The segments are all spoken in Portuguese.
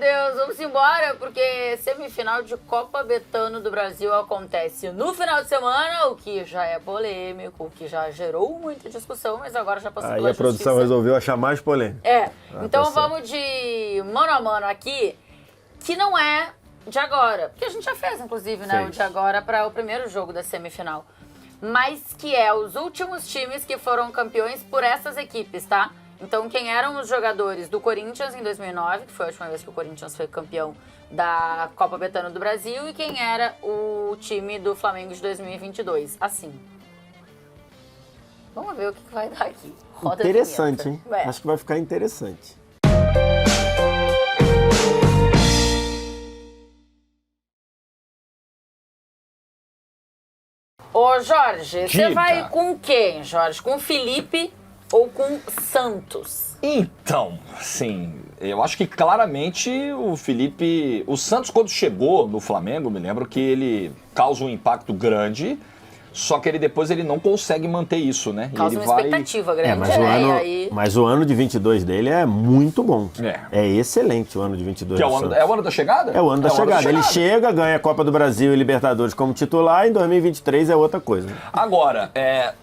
Deus, vamos embora, porque semifinal de Copa Betano do Brasil acontece no final de semana, o que já é polêmico, o que já gerou muita discussão, mas agora já passou pela Aí a produção resolveu achar mais polêmico. Então vamos de mano a mano aqui, que não é de agora, porque a gente já fez, inclusive, né, o de agora para o primeiro jogo da semifinal, mas que é os últimos times que foram campeões por essas equipes, tá? Então, quem eram os jogadores do Corinthians em 2009, que foi a última vez que o Corinthians foi campeão da Copa Betano do Brasil, e quem era o time do Flamengo de 2022. Assim. Vamos ver o que vai dar aqui. Roda interessante, hein? Acho que vai ficar interessante. Ô, Jorge, você vai com quem, Jorge? Com o Felipe ou com Santos? Então, sim, eu acho que claramente o Felipe... O Santos, quando chegou no Flamengo, me lembro que ele causa um impacto grande, só que depois ele não consegue manter isso, né? Causa uma expectativa grande. Mas o ano de 22 dele é muito bom. É excelente o ano de 22 que é o ano da chegada? É o ano da chegada. Ele chega, ganha a Copa do Brasil e Libertadores como titular, em 2023 é outra coisa. Agora,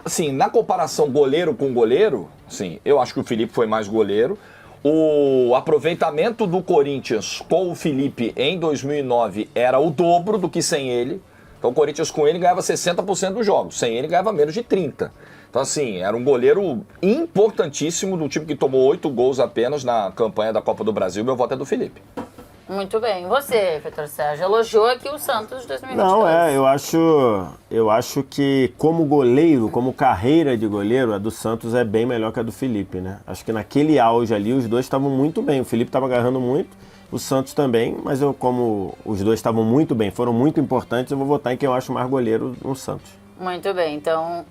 assim, na comparação goleiro com goleiro, sim, eu acho que o Felipe foi mais goleiro. O aproveitamento do Corinthians com o Felipe em 2009 era o dobro do que sem ele. Então o Corinthians com ele ganhava 60% dos jogos, sem ele ganhava menos de 30%. Então assim, era um goleiro importantíssimo do time que tomou 8 gols apenas na campanha da Copa do Brasil. Meu voto é do Felipe. Muito bem. Você, Vitor Sérgio, elogiou aqui o Santos de 2022. Não, eu acho que como goleiro, como carreira de goleiro, a do Santos é bem melhor que a do Felipe, né? Acho que naquele auge ali os dois estavam muito bem. O Felipe estava agarrando muito, o Santos também, mas como os dois estavam muito bem, foram muito importantes, eu vou votar em quem eu acho mais goleiro no Santos. Muito bem, então...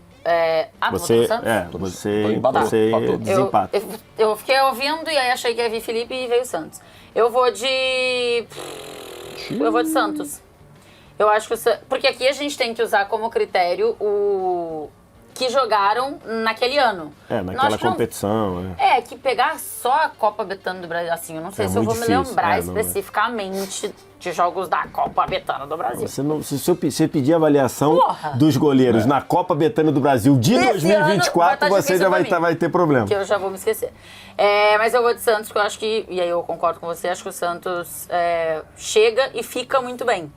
você desempata. Eu fiquei ouvindo e aí achei que ia vir Felipe e veio o Santos. Eu vou de Santos. Eu acho que porque aqui a gente tem que usar como critério o que jogaram naquele ano. Naquela competição. Que pegar só a Copa Betano do Brasil, assim, eu não sei se eu vou me lembrar especificamente de jogos da Copa Betano do Brasil. Se você pedir avaliação dos goleiros na Copa Betano do Brasil de 2024, você já vai ter problema. Que eu já vou me esquecer. Mas eu vou de Santos, porque eu acho que, e aí eu concordo com você, acho que o Santos chega e fica muito bem.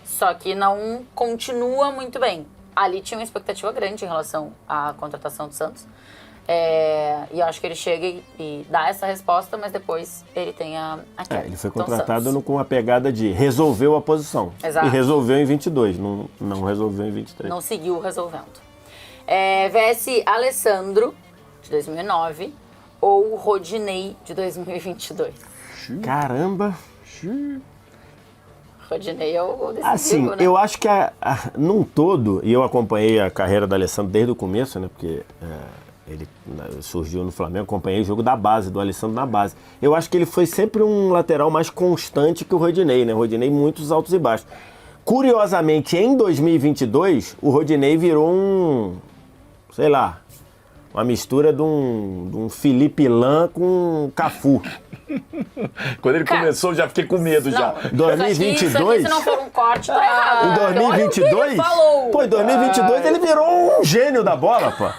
Só que não continua muito bem. Ali tinha uma expectativa grande em relação à contratação do Santos. E eu acho que ele chega e dá essa resposta, mas depois ele tem a queda. Ele foi contratado com a pegada de resolveu a posição. Exato. E resolveu em 22, não resolveu em 23. Não seguiu resolvendo. VS Alessandro, de 2009, ou Rodinei, de 2022. Caramba! Rodinei é o decisivo, assim, né? Eu acho que num todo, e eu acompanhei a carreira do Alessandro desde o começo, né? Porque ele surgiu no Flamengo, acompanhei o jogo da base, do Alessandro na base. Eu acho que ele foi sempre um lateral mais constante que o Rodinei, né? O Rodinei muitos altos e baixos. Curiosamente, em 2022, o Rodinei virou uma mistura de um Felipe Lan com um Cafu. Quando ele começou, eu já fiquei com medo já. 2022? Isso aqui, se não for um corte, tá errado. Em 2022? Em 2022 ele virou um gênio da bola, pô.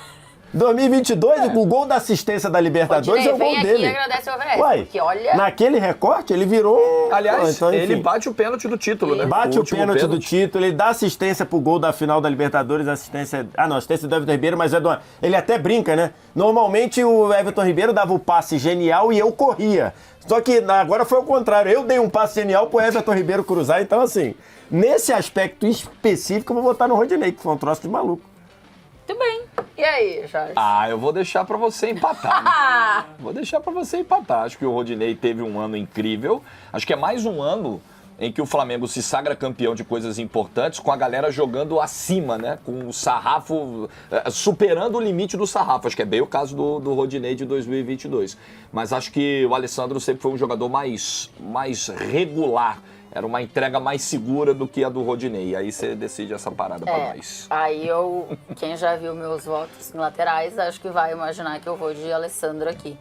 2022, o gol da assistência da Libertadores é o gol dele. Aqui e agradece o VS, porque olha... Naquele recorte, ele virou... Aliás, ele bate o pênalti do título, né? Bate o pênalti do título, ele dá assistência pro gol da final da Libertadores, assistência do Everton Ribeiro, mas ele até brinca, né? Normalmente o Everton Ribeiro dava o passe genial e eu corria. Só que agora foi o contrário, eu dei um passe genial pro Everton Ribeiro cruzar, então assim, nesse aspecto específico eu vou votar no Rodinei, que foi um troço de maluco. Muito bem. E aí, Jorge? Eu vou deixar pra você empatar. Né? Vou deixar pra você empatar. Acho que o Rodinei teve um ano incrível. Acho que é mais um ano em que o Flamengo se sagra campeão de coisas importantes com a galera jogando acima, né? Com o sarrafo, superando o limite do sarrafo. Acho que é bem o caso do Rodinei de 2022. Mas acho que o Alessandro sempre foi um jogador mais regular. Era uma entrega mais segura do que a do Rodinei. Aí você decide essa parada pra nós. Aí quem já viu meus votos em laterais, acho que vai imaginar que eu vou de Alessandro aqui.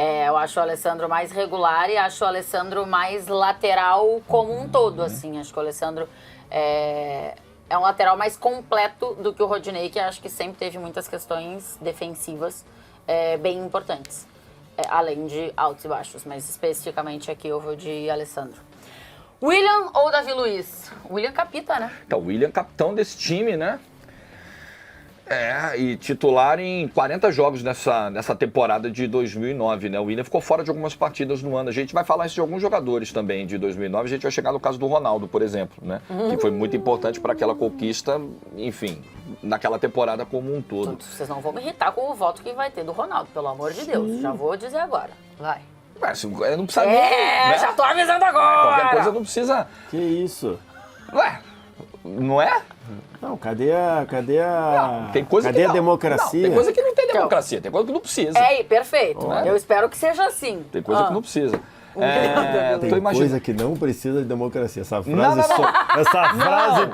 Eu acho o Alessandro mais regular e acho o Alessandro mais lateral como um todo, assim. Acho que o Alessandro é um lateral mais completo do que o Rodinei, que acho que sempre teve muitas questões defensivas bem importantes. Além de altos e baixos, mas especificamente aqui eu vou de Alessandro. William ou Davi Luiz? William capita, né? Então, o William capitão desse time, né? E titular em 40 jogos nessa temporada de 2009, né? O William ficou fora de algumas partidas no ano. A gente vai falar isso de alguns jogadores também de 2009. A gente vai chegar no caso do Ronaldo, por exemplo, né? Que foi muito importante para aquela conquista, enfim, naquela temporada como um todo. Vocês não vão me irritar com o voto que vai ter do Ronaldo, pelo amor de Deus. Já vou dizer agora. Vai. Não precisa nem... né? Já tô avisando agora! Qualquer coisa não precisa... Que isso? Ué, não é? Não, cadê a Tem coisa cadê que a não. democracia? Não, tem coisa que não tem democracia, tem coisa que não precisa. Perfeito. Eu espero que seja assim. Tem coisa que não precisa. Tem coisa que não precisa de democracia. Essa frase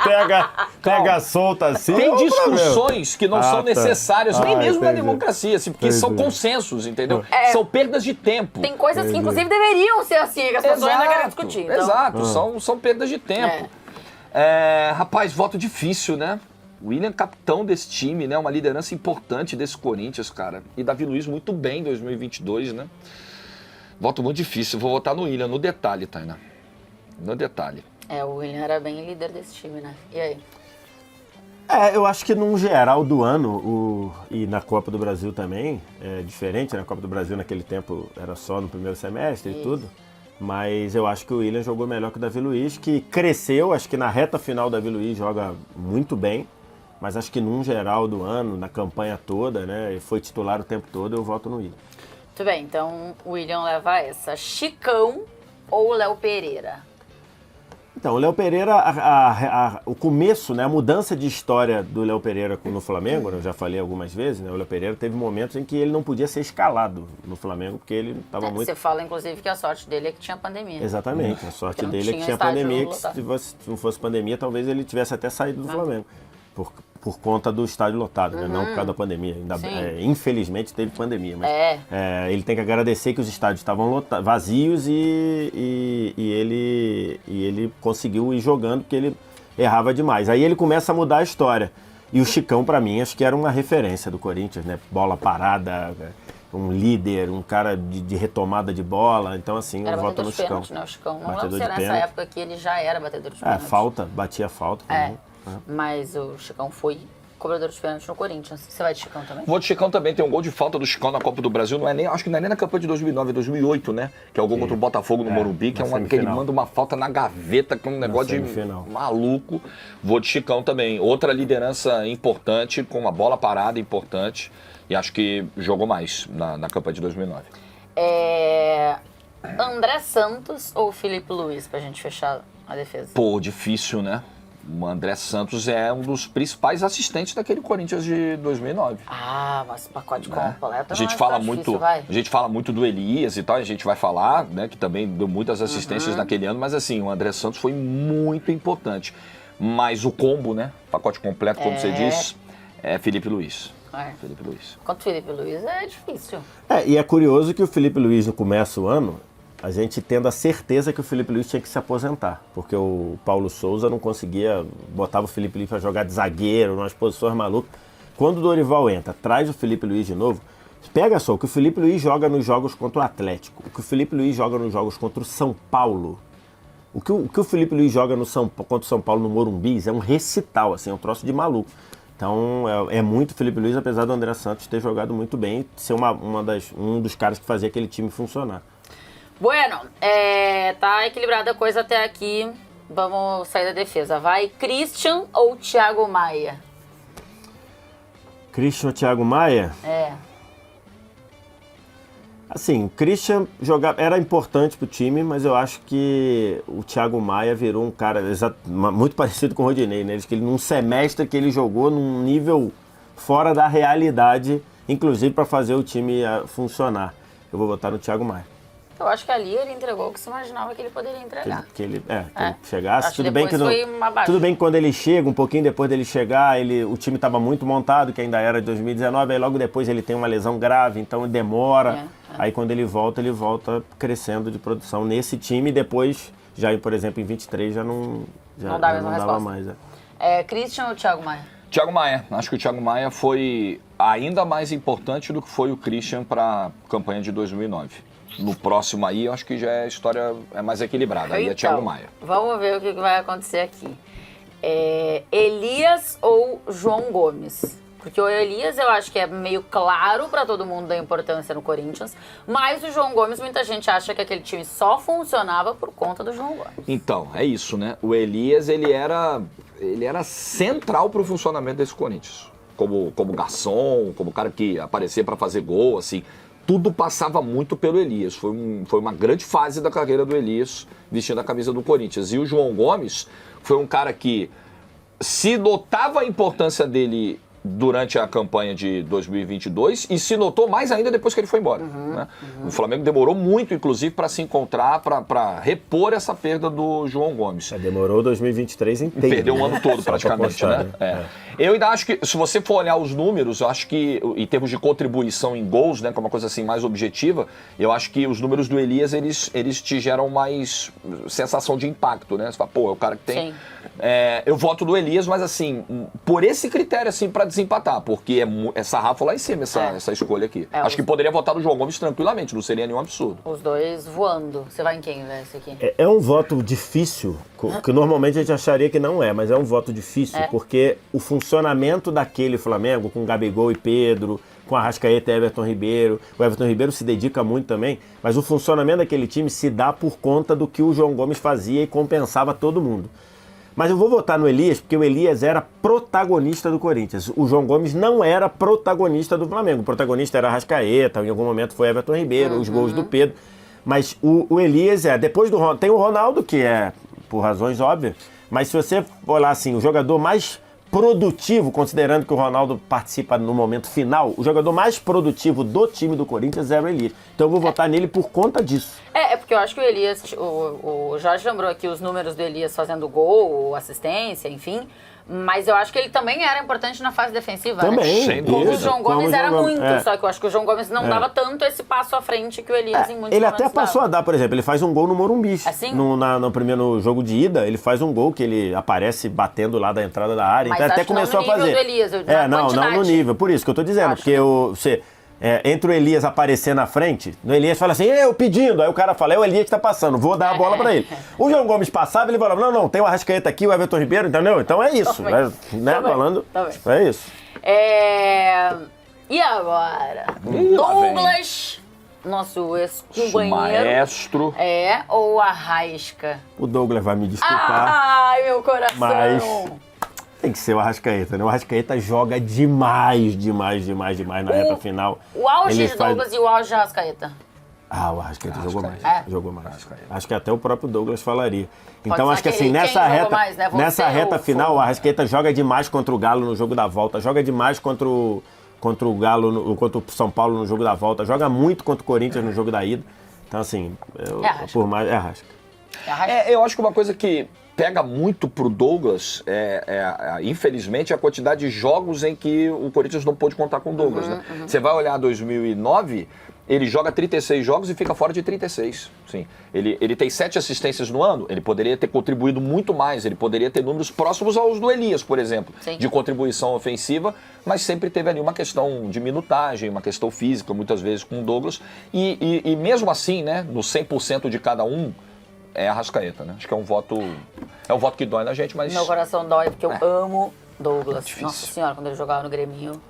pega solta assim. Tem discussões que não são necessárias, nem mesmo na entendi. democracia, assim, porque são consensos, entendeu? São perdas de tempo. Tem coisas que, inclusive, deveriam ser assim, que as pessoas ainda querem discutir. Então. Exato, são perdas de tempo. Rapaz, voto difícil, né? William, capitão desse time, né? Uma liderança importante desse Corinthians, cara. E Davi Luiz muito bem em 2022, né? Voto muito difícil. Vou votar no William, no detalhe, Tainá. No detalhe. O William era bem líder desse time, né? E aí? Eu acho que num geral do ano, e na Copa do Brasil também, é diferente, né? A Copa do Brasil naquele tempo era só no primeiro semestre e tudo. Mas eu acho que o William jogou melhor que o Davi Luiz, que cresceu, acho que na reta final o Davi Luiz joga muito bem, mas acho que num geral do ano, na campanha toda, né, foi titular o tempo todo, eu voto no William. Muito bem, então o William leva essa. Chicão ou Léo Pereira? Então, o Léo Pereira, o começo, né, a mudança de história do Léo Pereira no Flamengo, né, eu já falei algumas vezes, né, o Léo Pereira teve momentos em que ele não podia ser escalado no Flamengo, porque ele estava muito... Você fala, inclusive, que a sorte dele é que tinha pandemia. Exatamente, a sorte dele é que tinha estádio pandemia, que lotado. se não fosse pandemia, talvez ele tivesse até saído do Flamengo, por conta do estádio lotado, né, não por causa da pandemia. Infelizmente teve pandemia, mas ele tem que agradecer que os estádios estavam vazios e ele conseguiu ir jogando porque ele errava demais. Aí ele começa a mudar a história. E o Chicão, pra mim, acho que era uma referência do Corinthians, né? Bola parada, um líder, um cara de retomada de bola. Então, assim, eu voto no Chicão. Né? O Chicão, não lembro se nessa época que ele já era batedor de pênalti. Batia falta também. Mas o Chicão foi cobrador de pênalti no Corinthians. Você vai de Chicão também? Vou de Chicão também. Tem um gol de falta do Chicão na Copa do Brasil. Acho que não é nem na campanha de 2009, é 2008, né? Que é o gol contra o Botafogo no Morumbi, que ele manda uma falta na gaveta, que é um negócio de maluco. Vou de Chicão também. Outra liderança importante, com uma bola parada importante. E acho que jogou mais na campanha de 2009. André Santos ou Felipe Luiz, pra gente fechar a defesa? Pô, difícil, né? O André Santos é um dos principais assistentes daquele Corinthians de 2009. Mas pacote completo. A gente fala muito do Elias e tal, a gente vai falar, né, que também deu muitas assistências naquele ano, mas assim, o André Santos foi muito importante. Mas o combo, né, pacote completo, como você diz, é Felipe Luiz. Felipe Luiz. Quanto Felipe Luiz é difícil. E é curioso que o Felipe Luiz, no começo do ano, a gente tendo a certeza que o Felipe Luiz tinha que se aposentar, porque o Paulo Souza não conseguia, botava o Felipe Luiz para jogar de zagueiro, umas posições malucas. Quando o Dorival entra, traz o Felipe Luiz de novo, pega só, o que o Felipe Luiz joga nos jogos contra o Atlético, o que o Felipe Luiz joga nos jogos contra o São Paulo, o que o Felipe Luiz joga contra o São Paulo no Morumbi é um recital, assim, é um troço de maluco. Então é muito Felipe Luiz, apesar do André Santos ter jogado muito bem e ser um dos caras que fazia aquele time funcionar. Bueno, tá equilibrada a coisa até aqui. Vamos sair da defesa. Vai Christian ou Thiago Maia? Christian ou Thiago Maia? Assim, o Christian era importante pro time, mas eu acho que o Thiago Maia virou um cara muito parecido com o Rodinei, né? Que ele, num semestre que ele jogou num nível fora da realidade, inclusive para fazer o time funcionar. Eu vou votar no Thiago Maia. Eu acho que ali ele entregou o que se imaginava que ele poderia entregar. Que ele chegasse. Acho que depois foi uma baixa. Tudo bem que quando ele chega, um pouquinho depois dele chegar, o time estava muito montado, que ainda era de 2019, aí logo depois ele tem uma lesão grave, então demora. Aí quando ele volta crescendo de produção nesse time, e depois, já por exemplo, em 23 já não dava mais. Christian ou Thiago Maia? Thiago Maia. Acho que o Thiago Maia foi ainda mais importante do que foi o Christian para a campanha de 2009. No próximo aí, eu acho que já a história é mais equilibrada. Aí é Thiago Maia. Vamos ver o que vai acontecer aqui. Elias ou João Gomes? Porque o Elias eu acho que é meio claro para todo mundo da importância no Corinthians, mas o João Gomes, muita gente acha que aquele time só funcionava por conta do João Gomes. Então, é isso, né? O Elias, ele era central para o funcionamento desse Corinthians. Como garçom, como cara que aparecia para fazer gol, assim. Tudo passava muito pelo Elias. Foi uma grande fase da carreira do Elias vestindo a camisa do Corinthians. E o João Gomes foi um cara que se notava a importância dele durante a campanha de 2022 e se notou mais ainda depois que ele foi embora. Né? O Flamengo demorou muito, inclusive, para se encontrar, para repor essa perda do João Gomes. Demorou 2023 inteiro. Perdeu o ano todo, praticamente, né? Eu ainda acho que, se você for olhar os números, eu acho que, em termos de contribuição em gols, né, que é uma coisa assim mais objetiva, eu acho que os números do Elias, eles te geram mais sensação de impacto, né? Você fala, pô, é o cara que tem... Sim. Eu voto no Elias, mas assim, por esse critério, assim, para desempatar, porque é sarrafo lá em cima essa escolha aqui. Acho que poderia votar no João Gomes tranquilamente, não seria nenhum absurdo. Os dois voando. Você vai em quem, velho, esse aqui? É um voto difícil, que normalmente a gente acharia que não é, mas é um voto difícil, porque o funcionamento daquele Flamengo, com Gabigol e Pedro, com Arrascaeta e Everton Ribeiro, o Everton Ribeiro se dedica muito também, mas o funcionamento daquele time se dá por conta do que o João Gomes fazia e compensava todo mundo. Mas eu vou votar no Elias, porque o Elias era protagonista do Corinthians. O João Gomes não era protagonista do Flamengo. O protagonista era Arrascaeta, em algum momento foi Everton Ribeiro, os gols do Pedro. Mas o Elias depois do Ronaldo, tem o Ronaldo, que é por razões óbvias, mas se você olhar assim, o jogador mais produtivo, considerando que o Ronaldo participa no momento final, o jogador mais produtivo do time do Corinthians era o Elias. Então eu vou votar nele por conta disso. Porque eu acho que o Elias, o Jorge lembrou aqui os números do Elias fazendo gol, assistência, enfim, mas eu acho que ele também era importante na fase defensiva, também, né? Como o João Gomes era muito, só que eu acho que o João Gomes não dava tanto esse passo à frente que o Elias em muitos ele momentos até passou a dar, por exemplo, ele faz um gol no Morumbi. Assim? No primeiro jogo de ida, ele faz um gol que ele aparece batendo lá da entrada da área, mas então até começou a fazer. Do Elias, não no nível, por isso que eu tô dizendo, acho porque entre o Elias aparecer na frente, o Elias fala assim, eu pedindo, aí o cara fala, é o Elias que tá passando, vou dar a bola pra ele. O João Gomes passava, ele falava, não, tem o Arrascaeta aqui, o Everton Ribeiro, entendeu? Então é isso, falando, é isso. E agora? Douglas, nosso ex-companheiro. Maestro. Ou Arrasca? O Douglas vai me desculpar. Ai, meu coração. Mas tem que ser o Arrascaeta, né? O Arrascaeta joga demais na reta final. O auge de Douglas e o auge de Arrascaeta? O Arrascaeta jogou mais. Acho que até o próprio Douglas falaria. Então acho que assim, nessa reta final, o Arrascaeta joga demais contra o Galo no jogo da volta, joga demais contra o contra o São Paulo no jogo da volta, joga muito contra o Corinthians no jogo da ida. Então assim, por mais Arrasca. Eu acho que uma coisa que pega muito pro Douglas, infelizmente, a quantidade de jogos em que o Corinthians não pôde contar com o Douglas. Né? Você vai olhar 2009, ele joga 36 jogos e fica fora de 36. Sim. Ele tem 7 assistências no ano, ele poderia ter contribuído muito mais, ele poderia ter números próximos aos do Elias, por exemplo, de contribuição ofensiva, mas sempre teve ali uma questão de minutagem, uma questão física, muitas vezes com o Douglas. E mesmo assim, né, no 100% de cada um, é Arrascaeta, né? Acho que é um voto que dói na gente, mas... Meu coração dói, porque eu amo Douglas. Nossa senhora, quando ele jogava no Grêmio,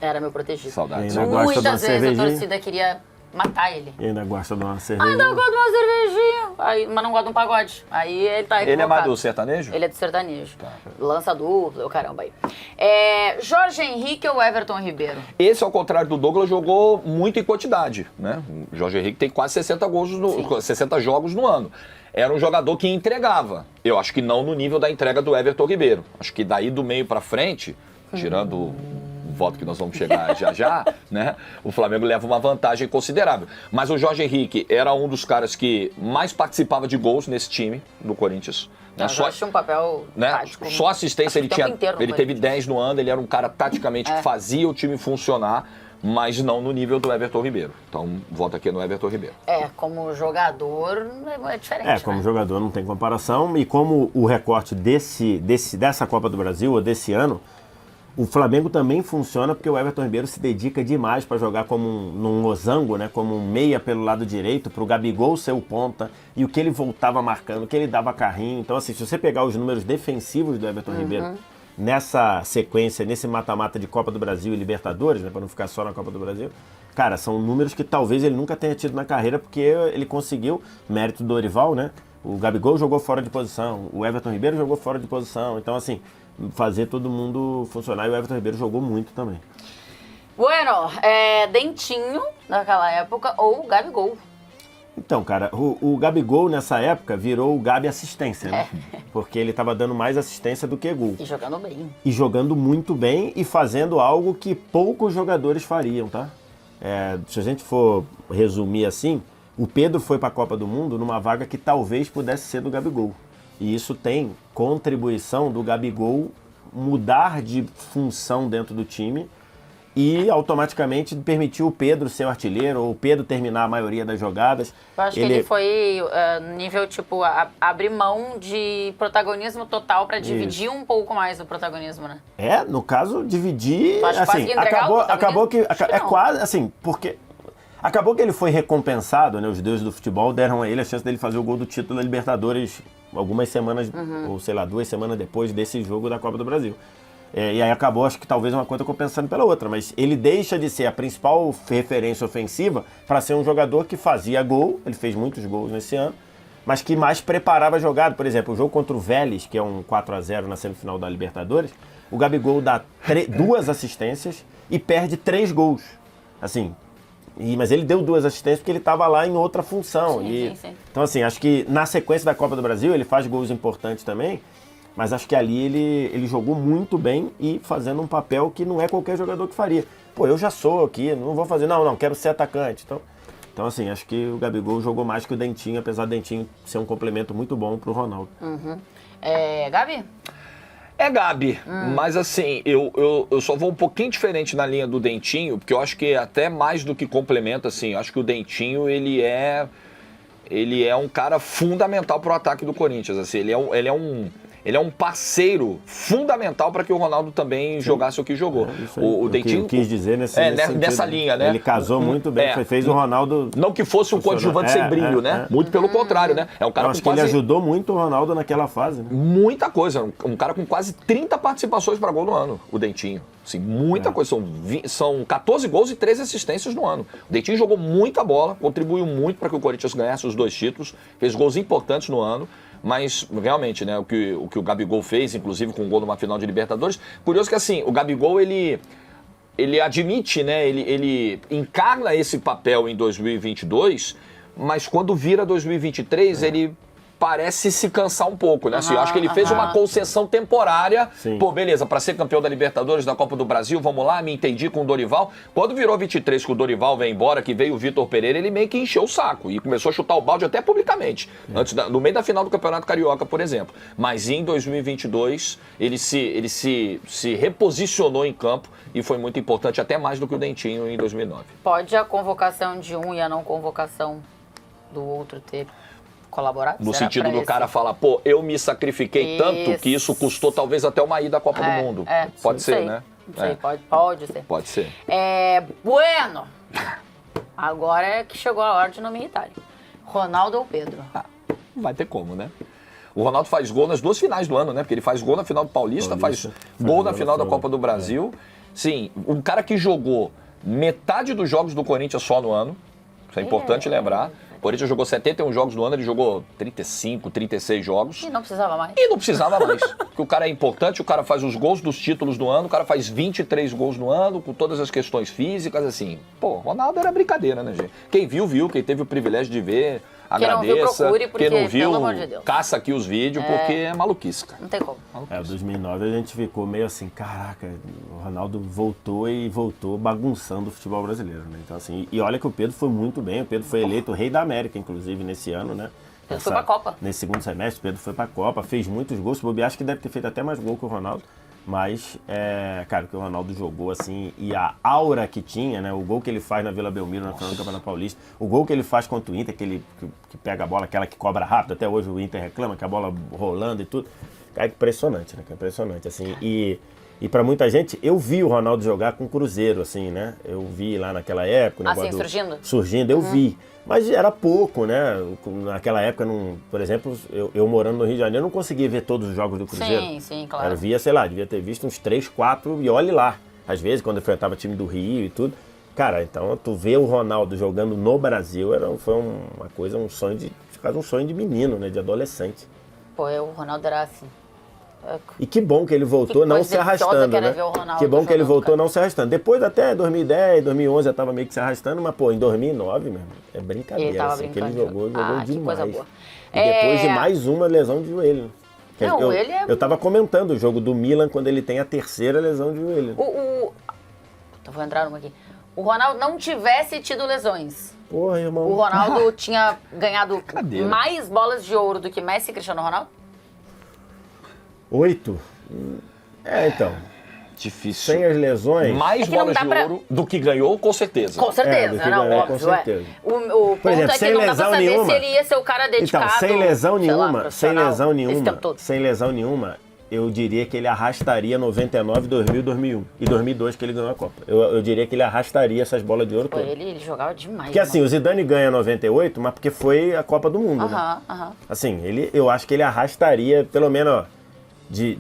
era meu protegido. Saudades. Muitas vezes a torcida queria matar ele. E ainda gosta de uma cerveja. Ainda gosta de uma cervejinha. Mas não gosta de um pagode. Aí ele tá aí. Ele é mais do sertanejo? Ele é do sertanejo. Tá. Lança dupla, caramba aí. Jorge Henrique ou Everton Ribeiro? Esse, ao contrário do Douglas, jogou muito em quantidade, né? O Jorge Henrique tem quase 60 jogos no ano. Era um jogador que entregava. Eu acho que não no nível da entrega do Everton Ribeiro. Acho que daí do meio pra frente, tirando voto que nós vamos chegar já, né? O Flamengo leva uma vantagem considerável. Mas o Jorge Henrique era um dos caras que mais participava de gols nesse time do Corinthians. Né? Só tinha um papel tático. Só assistência ele tinha. Ele teve 10 no ano, ele era um cara taticamente que fazia o time funcionar, mas não no nível do Everton Ribeiro. Então, voto aqui no Everton Ribeiro. Como jogador é diferente. Como jogador não tem comparação. E como o recorte dessa Copa do Brasil, ou desse ano, o Flamengo também funciona porque o Everton Ribeiro se dedica demais para jogar como num losango, né? Como um meia pelo lado direito, para o Gabigol ser o ponta, e o que ele voltava marcando, o que ele dava carrinho. Então, assim, se você pegar os números defensivos do Everton Ribeiro nessa sequência, nesse mata-mata de Copa do Brasil e Libertadores, né, para não ficar só na Copa do Brasil, cara, são números que talvez ele nunca tenha tido na carreira, porque ele conseguiu, mérito do Dorival, né? O Gabigol jogou fora de posição, o Everton Ribeiro jogou fora de posição, então assim, fazer todo mundo funcionar, e o Everton Ribeiro jogou muito também. Bueno, Dentinho, naquela época, ou Gabigol? Então, cara, o Gabigol nessa época virou o Gabi assistência, né? Porque ele tava dando mais assistência do que gol. E jogando bem. E jogando muito bem e fazendo algo que poucos jogadores fariam, tá? Se a gente for resumir assim, o Pedro foi para a Copa do Mundo numa vaga que talvez pudesse ser do Gabigol. E isso tem contribuição do Gabigol mudar de função dentro do time e automaticamente permitiu o Pedro ser o artilheiro, ou o Pedro terminar a maioria das jogadas. Eu acho que ele foi nível, tipo, abrir mão de protagonismo total para dividir um pouco mais o protagonismo, né? No caso, dividir, assim, acabou que quase, assim, porque acabou que ele foi recompensado, né? Os deuses do futebol deram a ele a chance dele fazer o gol do título da Libertadores algumas semanas, ou sei lá, 2 semanas depois desse jogo da Copa do Brasil. E aí acabou, acho que talvez uma coisa compensando pela outra, mas ele deixa de ser a principal referência ofensiva para ser um jogador que fazia gol, ele fez muitos gols nesse ano, mas que mais preparava a jogada. Por exemplo, o jogo contra o Vélez, que é um 4-0 na semifinal da Libertadores, o Gabigol dá 2 assistências e perde 3 gols. Assim, mas ele deu 2 assistências porque ele estava lá em outra função. Sim. Então, assim, acho que na sequência da Copa do Brasil ele faz gols importantes também, mas acho que ali ele jogou muito bem e fazendo um papel que não é qualquer jogador que faria. Pô, eu já sou aqui, não vou fazer, não, quero ser atacante. Então, assim, acho que o Gabigol jogou mais que o Dentinho, apesar do Dentinho ser um complemento muito bom pro Ronaldo. Gabi? Gabi, mas assim, eu só vou um pouquinho diferente na linha do Dentinho, porque eu acho que até mais do que complemento, assim, eu acho que o Dentinho, ele é um cara fundamental pro ataque do Corinthians, assim, ele é um parceiro fundamental para que o Ronaldo também jogasse o que jogou. O Dentinho quis dizer nessa linha, né? Ele casou muito bem, fez o Ronaldo... Não que fosse um coadjuvante sem brilho, né? Muito pelo contrário, né? É um cara eu acho que ele ajudou muito o Ronaldo naquela fase, né? Muita coisa. Um cara com quase 30 participações para gol no ano, o Dentinho. Assim, muita coisa. São 14 gols e 13 assistências no ano. O Dentinho jogou muita bola, contribuiu muito para que o Corinthians ganhasse os 2 títulos, fez gols importantes no ano. Mas, realmente, né, o que o Gabigol fez, inclusive com um gol numa final de Libertadores, curioso que, assim, o Gabigol, ele admite, né, ele encarna esse papel em 2022, mas quando vira 2023, ele parece se cansar um pouco, né? Assim, eu acho que ele fez uma concessão temporária. Sim. Pô, beleza, para ser campeão da Libertadores, da Copa do Brasil, vamos lá, me entendi com o Dorival. Quando virou 23, que o Dorival veio embora, que veio o Vitor Pereira, ele meio que encheu o saco e começou a chutar o balde até publicamente. No meio da final do Campeonato Carioca, por exemplo. Mas em 2022, ele se reposicionou em campo e foi muito importante, até mais do que o Dentinho em 2009. Pode a convocação de um e a não convocação do outro ter colaborado? No sentido do cara falar, pô, eu me sacrifiquei tanto que isso custou talvez até uma ida à Copa do Mundo. Pode ser, né? Não sei, pode ser. Pode ser. Bueno, agora é que chegou a hora de não me irritarem. Ronaldo ou Pedro? Não vai ter como, né? O Ronaldo faz gol nas 2 finais do ano, né? Porque ele faz gol na final do Paulista, faz gol na final da Copa do Brasil. Sim, um cara que jogou metade dos jogos do Corinthians só no ano. Isso é importante lembrar. O Corinthians jogou 71 jogos no ano, ele jogou 35, 36 jogos. E não precisava mais. Porque o cara é importante, o cara faz os gols dos títulos do ano, o cara faz 23 gols no ano, com todas as questões físicas, assim. Pô, Ronaldo era brincadeira, né, gente? Quem viu, quem teve o privilégio de ver agradeça. Procure, porque, quem não viu, pelo amor de Deus. caça aqui os vídeos, porque é maluquice, cara. Não tem como. 2009 a gente ficou meio assim, caraca, o Ronaldo voltou bagunçando o futebol brasileiro, né? Então assim, e olha que o Pedro foi muito bem, o Pedro foi eleito o rei da América, inclusive, nesse ano, né? Pedro foi pra Copa. Nesse segundo semestre, o Pedro foi pra Copa, fez muitos gols, o Bobi acho que deve ter feito até mais gol que o Ronaldo. Mas, cara, o que o Ronaldo jogou, assim, e a aura que tinha, né? O gol que ele faz na Vila Belmiro, na final do Campeonato Paulista, o gol que ele faz contra o Inter, que pega a bola, aquela que cobra rápido, até hoje o Inter reclama, que a bola rolando e tudo. Cara, impressionante, né? Impressionante, assim. E pra muita gente, eu vi o Ronaldo jogar com o Cruzeiro, assim, né? Eu vi lá naquela época. Assim, surgindo? Surgindo, eu vi. Mas era pouco, né? Naquela época, por exemplo, eu morando no Rio de Janeiro, não conseguia ver todos os jogos do Cruzeiro. Sim, claro. Eu via, sei lá, devia ter visto uns 3, 4 e olhe lá. Às vezes, quando enfrentava time do Rio e tudo. Cara, então, tu vê o Ronaldo jogando no Brasil, foi uma coisa, um sonho de menino, né? De adolescente. Pô, o Ronaldo era assim. E que bom que ele voltou não se arrastando, né? Que bom que ele voltou não se arrastando. Depois até 2010, 2011 já tava meio que se arrastando, mas pô, em 2009, mesmo, é brincadeira. Ele tava assim, que ele jogou que demais. coisa boa. E depois de mais uma lesão de joelho. Não, ele é... Eu tava comentando o jogo do Milan quando ele tem a terceira lesão de joelho. Vou entrar numa aqui. O Ronaldo não tivesse tido lesões. Porra, irmão. O Ronaldo tinha ganhado mais bolas de ouro do que Messi e Cristiano Ronaldo? 8? Então. Difícil. Sem as lesões. Mais bolas de ouro do que ganhou, com certeza. Com certeza, óbvio. Com certeza. O ponto é que não dá pra saber se ele ia ser o cara dedicado. Então, sem lesão sem lesão nenhuma, eu diria que ele arrastaria 99, 2000, 2001 e 2002 que ele ganhou a Copa. Eu diria que ele arrastaria essas bolas de ouro todas. Ele jogava demais. Porque assim, o Zidane ganha 98, mas porque foi a Copa do Mundo, né? Assim, eu acho que ele arrastaria pelo menos, ó, de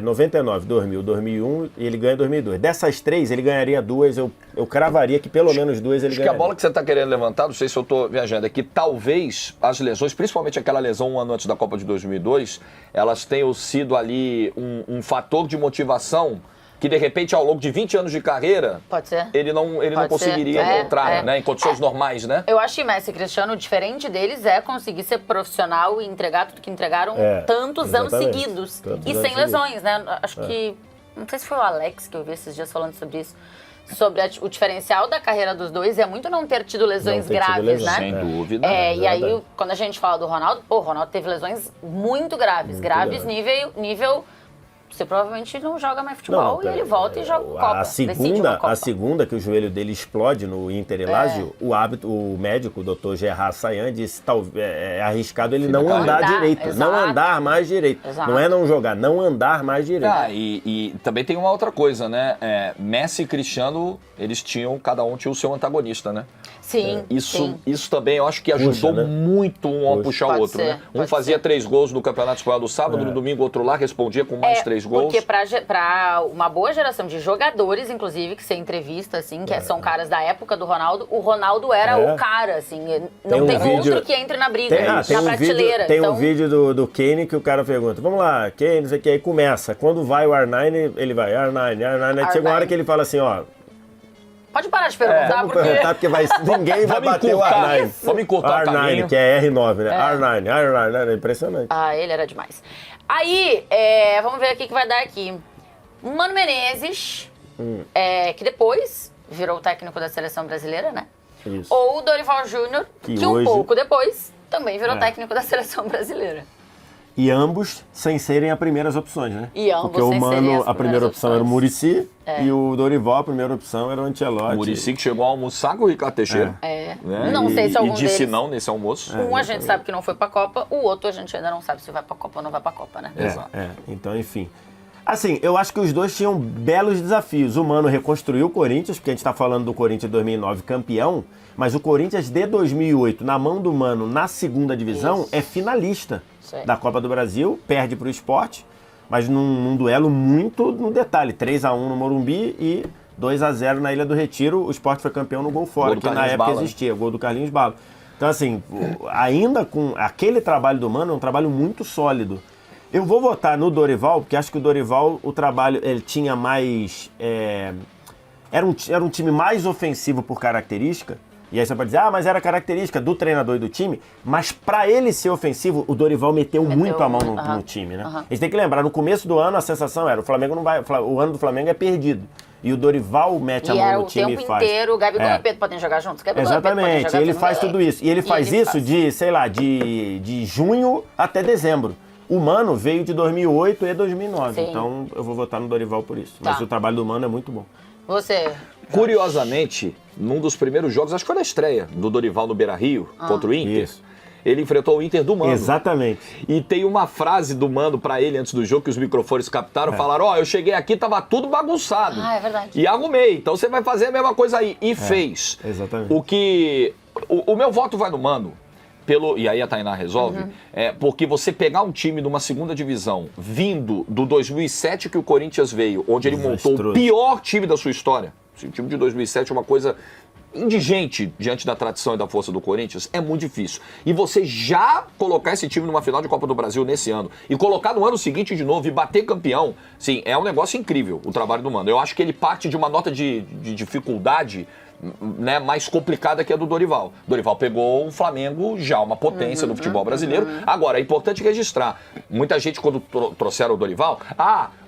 99, 2000, 2001 e ele ganha 2002. Dessas 3, ele ganharia 2, eu cravaria que pelo menos 2 ele ganharia. Acho que a bola que você está querendo levantar, não sei se eu estou viajando, é que talvez as lesões, principalmente aquela lesão um ano antes da Copa de 2002, elas tenham sido ali um fator de motivação que de repente ao longo de 20 anos de carreira, pode ser. ele não conseguiria encontrar, né, em condições normais, né? Eu acho que Messi e Cristiano, diferente deles, é conseguir ser profissional e entregar tudo que entregaram tantos anos seguidos. E sem lesões, né? Acho que, não sei se foi o Alex que eu vi esses dias falando sobre isso, sobre o diferencial da carreira dos dois é muito não ter tido lesões graves, né? Sem dúvida. E aí, quando a gente fala do Ronaldo, o Ronaldo teve lesões muito graves. Graves nível... Você provavelmente não joga mais futebol e ele volta e joga Copa. A segunda, que o joelho dele explode no Inter Elásio, o médico, o doutor Gerard Sayan, disse que é arriscado ele não andar direito. Não andar mais direito. Exato. Não é não jogar, não andar mais direito. E também tem uma outra coisa, né? Messi e Cristiano, cada um tinha o seu antagonista, né? Sim, Isso também eu acho que ajudou muito um a puxar o outro, né? Um fazia 3 gols no Campeonato Espanhol do sábado, no domingo outro lá, respondia com mais 3 gols. Porque pra uma boa geração de jogadores, inclusive, que você entrevista, assim, que são caras da época do Ronaldo, o Ronaldo era o cara, assim, não tem outro que entre na briga, na prateleira. Tem um vídeo do Kane que o cara pergunta, vamos lá, Kane, não sei o que, aí começa. Quando vai o R9, ele vai, R9, chega uma hora que ele fala assim, ó, pode parar de perguntar, porque ninguém vai bater o R9. Vamos encurtar o caminho. Que é R9, né? R9, é impressionante. Ele era demais. Aí, vamos ver o que vai dar aqui. Mano Menezes, que depois virou o técnico da seleção brasileira, né? Isso. Ou o Dorival Júnior, que hoje... um pouco depois também virou técnico da seleção brasileira. E ambos sem serem as primeiras opções, né? Porque o Mano, a primeira opção era o Muricy e o Dorival, a primeira opção era o Ancelotti. O Muricy que chegou a almoçar com o Ricardo Teixeira. Né? Não sei se algum deles... E disse não nesse almoço. A gente sabe que não foi pra Copa, o outro a gente ainda não sabe se vai pra Copa ou não vai pra Copa, né? Exato. Então, enfim. Assim, eu acho que os dois tinham belos desafios. O Mano reconstruiu o Corinthians, porque a gente tá falando do Corinthians de 2009 campeão, mas o Corinthians de 2008, na mão do Mano, na segunda divisão, é finalista da Copa do Brasil, perde pro Sport, mas num duelo muito no detalhe, 3-1 no Morumbi e 2-0 na Ilha do Retiro. O Sport foi campeão no gol fora, que na época existia, gol do Carlinhos Bala. Então, assim, ainda com aquele trabalho do Mano, é um trabalho muito sólido. Eu vou votar no Dorival, porque acho que o Dorival, o trabalho, ele tinha mais... Era um time mais ofensivo por característica, E aí você pode dizer, mas era característica do treinador e do time. Mas pra ele ser ofensivo, o Dorival meteu muito a mão no time, né? A gente tem que lembrar, no começo do ano a sensação era, o Flamengo não vai, o ano do Flamengo é perdido. E o Dorival mete a mão no time e faz. E o tempo inteiro, o Gabigol e o Pedro podem jogar juntos. Exatamente, ele faz tudo isso. E ele faz isso de, sei lá, de junho até dezembro. O Mano veio de 2008 e 2009. Sim. Então eu vou votar no Dorival por isso. Mas o trabalho do Mano é muito bom. Você... Curiosamente, num dos primeiros jogos, acho que foi na estreia do Dorival no Beira-Rio, contra o Inter, ele enfrentou o Inter do Mano. Exatamente. E tem uma frase do Mano pra ele antes do jogo, que os microfones captaram, falaram, eu cheguei aqui, tava tudo bagunçado. É verdade. E arrumei, então você vai fazer a mesma coisa aí. E fez. Exatamente. O meu voto vai no Mano. E aí a Tainá resolve, porque você pegar um time numa segunda divisão, vindo do 2007 que o Corinthians veio, onde ele montou o pior time da sua história. O time de 2007 é uma coisa indigente diante da tradição e da força do Corinthians, é muito difícil. E você já colocar esse time numa final de Copa do Brasil nesse ano, e colocar no ano seguinte de novo e bater campeão, sim, é um negócio incrível o trabalho do Mano. Eu acho que ele parte de uma nota de dificuldade, né, mais complicada que a do Dorival. Dorival pegou o Flamengo já uma potência do futebol brasileiro. Agora, é importante registrar. Muita gente, quando trouxeram o Dorival,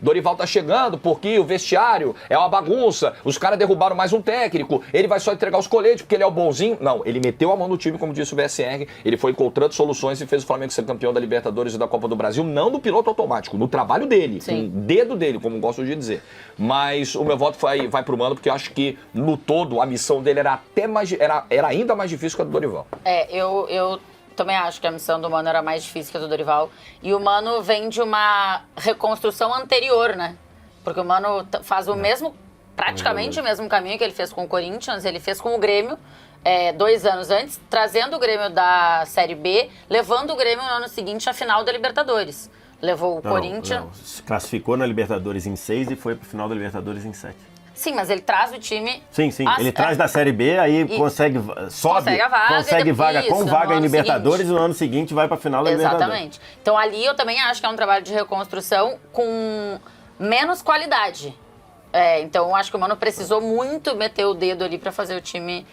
Dorival tá chegando porque o vestiário é uma bagunça, os caras derrubaram mais um técnico, ele vai só entregar os coletes porque ele é o bonzinho. Não, ele meteu a mão no time, como disse o VSR, ele foi encontrando soluções e fez o Flamengo ser campeão da Libertadores e da Copa do Brasil, não no piloto automático, no trabalho dele, com o dedo dele, como gosto de dizer. Mas o meu voto vai pro Mano, porque eu acho que, no todo, a missão dele era ainda mais difícil que a do Dorival. Eu também acho que a missão do Mano era mais difícil que a do Dorival. E o Mano vem de uma reconstrução anterior, né? Porque o Mano faz o mesmo, praticamente o mesmo caminho que ele fez com o Corinthians, ele fez com o Grêmio 2 anos antes, trazendo o Grêmio da Série B, levando o Grêmio no ano seguinte à final da Libertadores. Levou o Corinthians... Não. Classificou na Libertadores em 6 e foi pro final da Libertadores em 7. Sim, mas ele traz o time... Sim. Ele traz da Série B, aí consegue vaga com vaga em Libertadores e no ano seguinte vai pra final da Libertadores. Exatamente. Então ali eu também acho que é um trabalho de reconstrução com menos qualidade. Então eu acho que o Mano precisou muito meter o dedo ali pra fazer o time...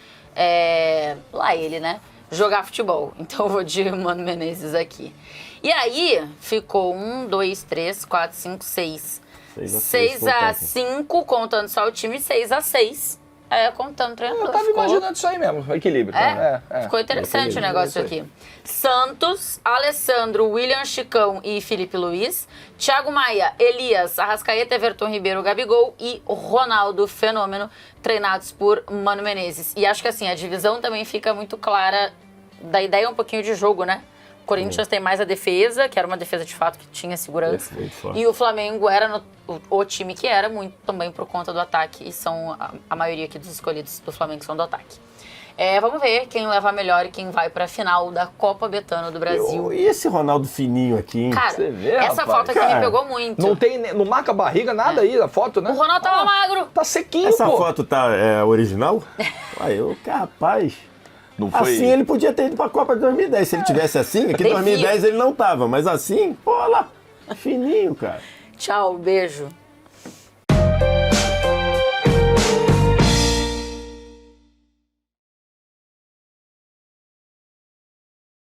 jogar futebol. Então eu vou de Mano Menezes aqui. E aí ficou 1, 2, 3, 4, 5, 6. 6-5, contando só o time, 6-6. Contando o treinador. Eu tava imaginando isso aí mesmo, equilíbrio. Ficou interessante o negócio aqui. Santos, Alessandro, William Chicão e Felipe Luiz. Thiago Maia, Elias, Arrascaeta, Everton Ribeiro, Gabigol e Ronaldo Fenômeno, treinados por Mano Menezes. E acho que assim, a divisão também fica muito clara da ideia um pouquinho de jogo, né? O Corinthians tem mais a defesa, que era uma defesa de fato que tinha segurança. E o Flamengo era o time que era muito também por conta do ataque. E são a maioria aqui dos escolhidos do Flamengo são do ataque. Vamos ver quem leva melhor e quem vai pra final da Copa Betano do Brasil. E esse Ronaldo fininho aqui, hein? Cara, você vê, essa foto aqui me pegou muito. Não marca a barriga, nada aí da foto, né? O Ronaldo tava magro. Tá sequinho, Essa foto tá original? Rapaz... Não foi... Assim ele podia ter ido pra Copa de 2010. Se ele tivesse assim, aqui em 2010 ele não tava. Mas assim, pô, lá, fininho, cara. Tchau, beijo.